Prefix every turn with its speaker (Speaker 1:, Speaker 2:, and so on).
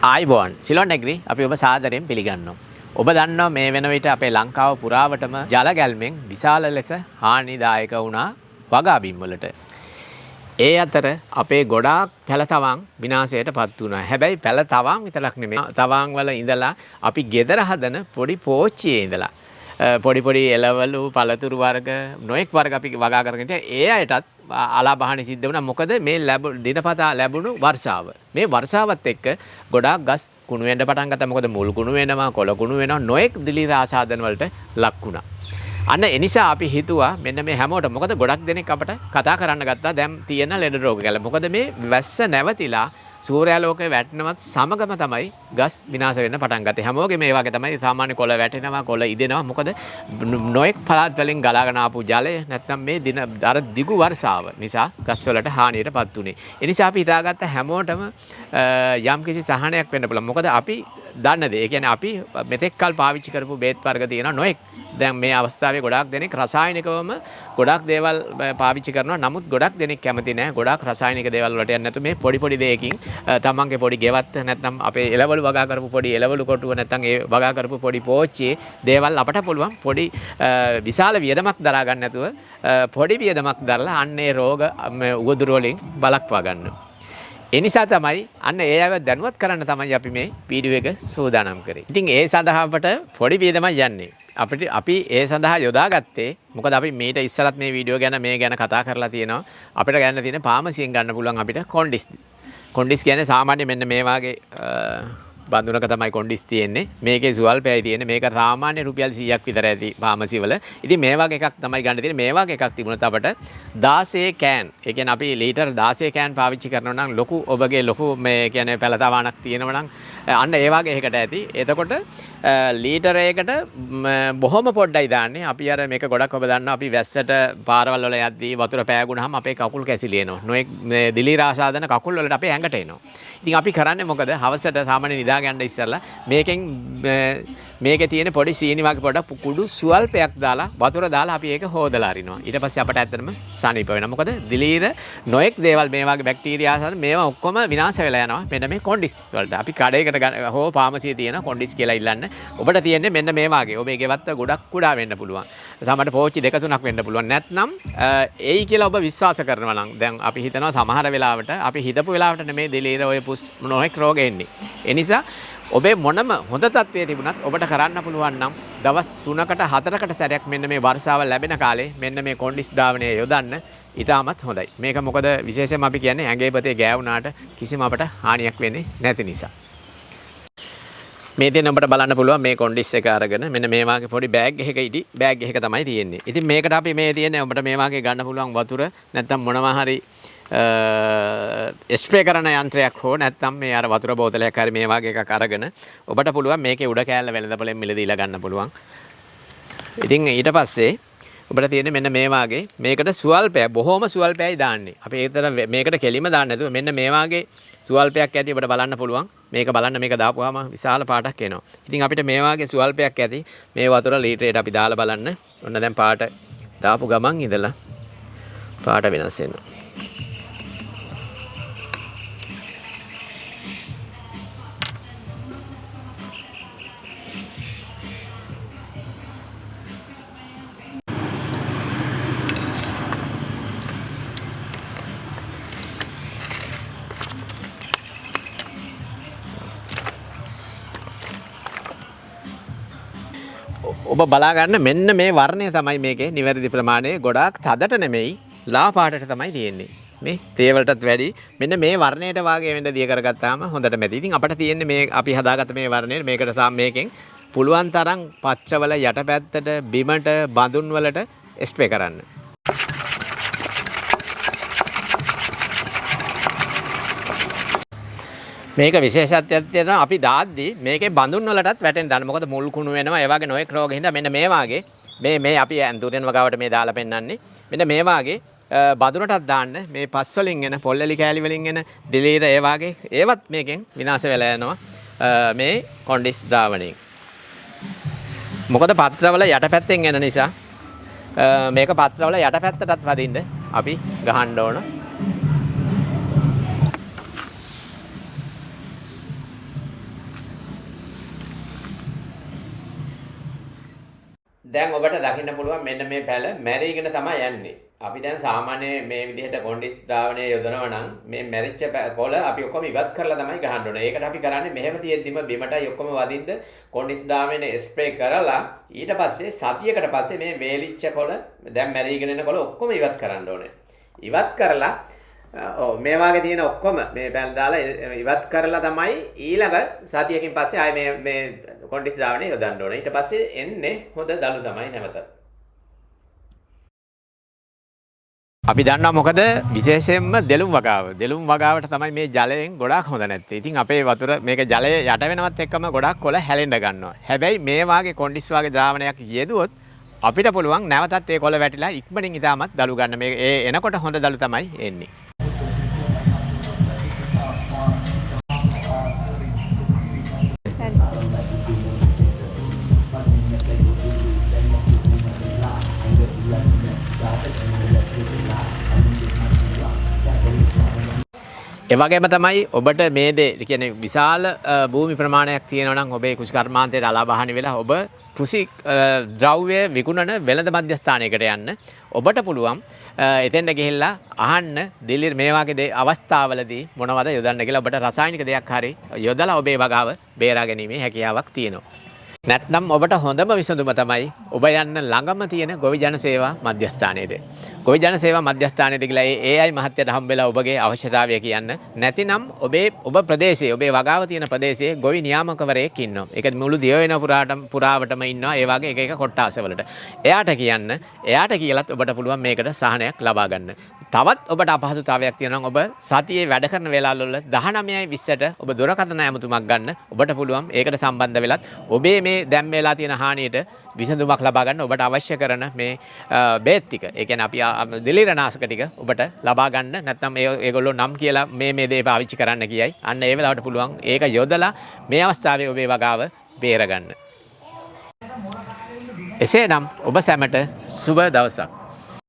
Speaker 1: ආයිබෝන් Ceylon agri අපි ඔබ සාදරයෙන් පිළිගන්නවා. ඔබ දන්නවා මේ වෙන විට අපේ ලංකාව පුරාවටම ජල ගැල්මෙන් විශාල ලෙස හානිදායක වුණා වගාබිම් වලට. ඒ අතර අපේ ගොඩාක් පැලතවම් විනාශයට පත් වුණා. හැබැයි පැලතවම් විතරක් නෙමෙයි. තවම් වල ඉඳලා අපි ගෙදර හදන පොඩි පෝච්චියේ ඉඳලා පොඩි පොඩි එළවලු පළතුරු වර්ග නොඑක් වර්ග අපි වගා කරගෙන ඒ අයටත් අලාභහානි සිද්ධ වුණා. මොකද මේ දිනපතා ලැබුණු වර්ෂාව. මේ වර්ෂාවත් එක්ක ගොඩාක් ගස් කුණු වෙන්න පටන් ගත්තා. මොකද මුල් කුණු වෙනවා, කොළ කුණු වෙනවා, නොඑක් දිලීර ආසාදන වලට ලක් වුණා. අන්න ඒ නිසා අපි හිතුවා මෙන්න මේ හැමෝටම මොකද ගොඩක් දෙනෙක් අපට කතා කරන්න ගත්තා දැන් තියෙන ලෙඩ රෝග ගැන. මොකද මේ වැස්ස නැවතිලා සූර්යාලෝකයේ වැටෙනවත් සමගම තමයි ගස් විනාශ වෙන්න පටන් ගත්තේ. හැමෝගෙම මේ වගේ තමයි සාමාන්‍ය කොළ වැටෙනවා, කොළ ඉදෙනවා. මොකද නොඑක් පළාත් වලින් ගලාගෙන ආපු ජලය නැත්නම් මේ දින අර දිගු වර්ෂාව නිසා ගස් වලට හානියටපත් උනේ. ඒ නිසා අපි හිතාගත්ත හැමෝටම යම්කිසි සහනයක් වෙන්න පුළුවන්. මොකද අපි දන්න දේ. ඒ කියන්නේ අපි මෙතෙක් කල් පාවිච්චි කරපු බේත් වර්ග තියෙනවා නොඑක්. දැන් මේ අවස්ථාවේ ගොඩාක් දෙනෙක් රසායනිකවම ගොඩාක් දේවල් පාවිච්චි කරනවා. නමුත් ගොඩක් දෙනෙක් කැමති නැහැ. ගොඩාක් රසායනික දේවල් වලට යන්නේ නැතු මේ පොඩි පොඩි දෙයකින් තමන්ගේ පොඩි ගෙවත්ත නැත්නම් අපේ එළවලු වගා කරපු පොඩි එළවලු කොටුව නැත්නම් ඒ වගා කරපු පොඩි පෝච්චියේ දේවල් අපට පුළුවන් පොඩි විශාල වියදමක් දරා ගන්න නැතුව පොඩි වියදමක් දරලා අන්නේ රෝග උගදුරු වලින් බලක්වා ගන්න. ඒ නිසා තමයි අන්න ඒ අයව දැනුවත් කරන්න තමයි අපි මේ වීඩියෝ එක සූදානම් කරේ. ඉතින් ඒ සඳහා අපට පොඩි වියදමක් යන්නේ. අපි ඒ සඳහා යොදාගත්තේ මොකද අපි මීට ඉස්සරත් මේ වීඩියෝ ගැන මේ ගැන කතා කරලා තියෙනවා. අපිට ගන්න තියෙන පාමසියෙන් ගන්න පුළුවන් අපිට කොන්ඩිස්. කොන්ඩිස් කියන්නේ සාමාන්‍ය මෙන්න මේ වගේ බඳුනක තමයි කොන්ඩිස් තියෙන්නේ. මේකේ සුවල්පයයි තියෙන්නේ. මේක සාමාන්‍ය රුපියල් 100ක් විතර ඇති ෆාමසි වල. ඉතින් මේ වගේ එකක් තමයි ගන්න තියෙන්නේ. මේ වගේ එකක් තිබුණත් අපට 16 කෑන්. ඒ කියන්නේ අපි ලීටර් 16 කෑන් පාවිච්චි කරනවා නම් ලොකු ඔබගේ ලොකු මේ කියන්නේ පැලතවාණක් තියෙනවා නම් අන්න ඒ වගේ එකකට ඇති. එතකොට ලීටරයකට බොහොම පොඩ්ඩයි දාන්නේ. අපි අර මේක ගොඩක් ඔබ දන්නවා අපි වැස්සට පාරවල් වල යද්දී වතුර පෑගුණාම අපේ කකුල් කැසිලිනවා. නොඑක් දිලීර ආසාදන කකුල් වලට අපේ ඇඟට එනවා. ඉතින් අපි කරන්නේ මොකද? හවසට සාමාන්‍ය නිදා ගන්න ඉස්සෙල්ලා මේකෙන් මේකේ තියෙන පොඩි සීනි වගේ පොඩක් කුඩු සුවල්පයක් දාලා වතුර දාලා අපි ඒක හොදලා අරිනවා. ඊට පස්සේ අපට ඇත්තටම සනීප වෙනවා. මොකද දිලීර නොඑක් දේවල් මේ වගේ බැක්ටීරියා ආසාදන මේවා ඔක්කොම විනාශ වෙලා යනවා. මෙන්න මේ කොන්ඩිස් වලට. අපි කඩේකට හෝ ෆාමසියේ තියෙන කොන්ඩිස් කියලා ඉල්ලන්න. ඔබට තියෙන්නේ මෙන්න මේ වගේ. ඔබේ ගෙවත්ත ගොඩක් කුඩා වෙන්න පුළුවන්. සමහරට පෝච්චි දෙක තුනක් වෙන්න පුළුවන්. නැත්නම් එයි කියලා ඔබ විශ්වාස කරනවා නම් දැන් අපි හිතනවා සමහර වෙලාවට අපි හිතපු වෙලාවට නෙමේ දිලීර ඔය පුස් නොඑක් රෝග එන්නේ. ඒ නිසා ඔබේ මොනම හොඳ තත්ත්වයේ තිබුණත් ඔබට කරන්න පුළුවන් නම් දවස් 3කට 4කට සැරයක් මෙන්න මේ වර්ෂාව ලැබෙන කාලේ මෙන්න මේ කොන්ඩිස් ධාවනය යොදන්න ඉතාමත් හොඳයි. මේක මොකද විශේෂයෙන්ම අපි කියන්නේ ඇඟේ පතේ ගෑවුනාට කිසිම අපට හානියක් වෙන්නේ නැති නිසා. මේ තියෙන ඔබට බලන්න පුළුවන් මේ කොන්ඩිස් එක අරගෙන මෙන්න මේ වගේ පොඩි බෑග් එකක ඉදි බෑග් එකක තමයි තියෙන්නේ. ඉතින් මේකට අපි මේ තියෙන්නේ ඔබට මේ වගේ ගන්න පුළුවන් වතුර නැත්නම් මොනවා හරි ස්ප්‍රේ කරන යන්ත්‍රයක් හෝ නැත්නම් මේ අර වතුර බෝතලයක් හරි මේ වගේ එකක් අරගෙන ඔබට පුළුවන් මේකේ උඩ කෑල්ල වෙළඳපොලෙන් මිලදීලා ගන්න පුළුවන්. ඉතින් ඊට පස්සේ ඔබට තියෙන්නේ මෙන්න මේ වගේ මේකට සුවල්පය බොහොම සුවල්පයයි දාන්නේ. අපි ඒතර මේකට කෙලිම දාන්න නැතුව මෙන්න මේ වගේ සුවල්පයක් ඇති ඔබට බලන්න පුළුවන්. මේක බලන්න මේක දාපුවාම විශාල පාටක් එනවා. ඉතින් අපිට මේ වගේ සුවල්පයක් ඇති මේ වතුර ලීටරයට අපි දාලා බලන්න. ඔන්න දැන් පාට දාපු ගමන් ඉඳලා පාට වෙනස් වෙනවා. ඔබ බලා ගන්න මෙන්න මේ වර්ණය තමයි මේකේ නිවැරදි ප්‍රමාණය. ගොඩාක් තදට නෙමෙයි ලා පාටට තමයි තියෙන්නේ. මේ තේ වලටත් වැඩි මෙන්න මේ වර්ණයට වාගේ වෙන්න දිය කරගත්තාම හොඳට මැති. ඉතින් අපිට තියෙන්නේ මේ අපි හදාගත්ත මේ වර්ණය මේකට මේකෙන් පුළුවන් තරම් පත්‍රවල යටපැත්තට බිමට බඳුන් වලට ස්ප්‍රේ කරන්න. මේක විශේෂත්වයක් තියෙනවා අපි දාද්දී මේකේ බඳුන් වලටත් වැටෙන්න දාන්න. මොකද මුල් කුණු වෙනවා ඒ වගේ නොයෙක් රෝග හින්දා මෙන්න මේ වාගේ මේ අපි ඇඳුරෙන් වගාවට මේ දාලා පෙන්නන්නේ. මෙන්න මේ වාගේ බඳුනටත් දාන්න මේ පස් වලින් එන පොල්ලලි කෑලි වලින් එන දිලීර ඒ වාගේ ඒවත් මේකෙන් විනාශ වෙලා යනවා මේ කොන්ඩිස් ධාවනයෙන්. මොකද පත්‍රවල යටපැත්තෙන් එන නිසා මේක පත්‍රවල යටපැත්තටත් වදින්න අපි ගහන්න ඕන. දැන් ඔබට දකින්න පුළුවන් මෙන්න මේ පැල මැරීගෙන තමයි යන්නේ. අපි දැන් සාමාන්‍ය මේ විදිහට කොණ්ඩිස් ද්‍රාවණය යොදනවා නම් මේ මැරිච්ච කොළ අපි ඔක්කොම ඉවත් කරලා තමයි ගහන්න ඕනේ. ඒකට අපි කරන්නේ මෙහෙම තියෙද්දිම බිමටයි ඔක්කොම වදින්න කොණ්ඩිස් ද්‍රාවණය ස්ප්‍රේ කරලා ඊට පස්සේ සතියකට පස්සේ මේ වේලිච්ච කොළ දැන් මැරීගෙන එන කොළ ඔක්කොම ඉවත් කරන්න ඕනේ. ඉවත් කරලා මේ වාගේ තියෙන ඔක්කොම මේ පැල් දාලා ඉවත් කරලා තමයි ඊළඟ සතියකින් පස්සේ ආයේ මේ කොණ්ඩිස් ද්‍රාවණය යොදන්න ඕනේ. ඊට පස්සේ එන්නේ හොඳ දළු තමයි නැවත. අපි දන්නවා මොකද විශේෂයෙන්ම දෙලුම් වගාව. දෙලුම් වගාවට තමයි මේ ජලයෙන් ගොඩාක් හොඳ නැත්තේ. ඉතින් අපේ වතුර මේක ජලය යට වෙනවත් එක්කම ගොඩාක් කොළ හැලෙන්න ගන්නවා. හැබැයි මේ වාගේ කොණ්ඩිස් වාගේ ද්‍රාවණයක් යෙදුවොත් අපිට පුළුවන් නැවතත් ඒ කොළ වැටිලා ඉක්මනින් ඉතාමත් දළු ගන්න. මේ එනකොට හොඳ දළු තමයි එන්නේ. ඒ වගේම තමයි ඔබට මේ දේ කියන්නේ විශාල භූමි ප්‍රමාණයක් තියෙනවා නම් ඔබේ කෘෂිකර්මාන්තයට අලාභහානි වෙලා ඔබ කෘෂි ද්‍රව්‍ය විකුණන වෙළඳ මධ්‍යස්ථානයකට යන්න ඔබට පුළුවන් එතෙන්ට ගිහිල්ලා අහන්න දිල්ලි මේ වගේ අවස්ථාවලදී මොනවද යොදන්න කියලා ඔබට රසායනික දෙයක් හරි යොදලා ඔබේ වගාව බේරා ගැනීමේ හැකියාවක් තියෙනවා. නැත්නම් ඔබට හොඳම විසඳුම තමයි ඔබ යන්න ළඟම තියෙන ගොවි ජන සේවා මධ්‍යස්ථානයේද. ගොවි ජන සේවා මධ්‍යස්ථානයේද කියලා ඒ AI මහත්තයාට හම්බෙලා ඔබගේ අවශ්‍යතාවය කියන්න. නැතිනම් ඔබ ප්‍රදේශයේ ඔබේ වගාව තියෙන ප්‍රදේශයේ ගොවි නියාමකවරයෙක් ඉන්නවා. ඒක මුළු දියවෙන පුරාවටම ඉන්නවා. ඒ වගේ එක කොට්ටාසවලට. එයාට කියන්න. එයාට කියලත් ඔබට පුළුවන් මේකට සහනයක් ලබා ගන්න. තවත් ඔබට අපහසුතාවයක් තියෙනවා නම් ඔබ සතියේ වැඩ කරන වෙලාවවල 19:20ට ඔබ දුරකථන ඇමතුමක් ගන්න. ඔබට පුළුවන් ඒකට සම්බන්ධ වෙලත් ඔබේ මේ දැන් වෙලා තියෙන හානියට විසඳුමක් ලබා ගන්න ඔබට අවශ්‍ය කරන මේ බේත් ටික. ඒ කියන්නේ අපි දිලිරනාශක ටික ඔබට ලබා ගන්න. නැත්නම් ඒගොල්ලෝ නම් කියලා මේ දේ පාවිච්චි කරන්න කියයි. අන්න ඒ වෙලාවට පුළුවන් ඒක යොදලා මේ අවස්ථාවේ ඔබේ වගාව බේර ගන්න. එසේනම් ඔබ සැමට සුබ දවසක්.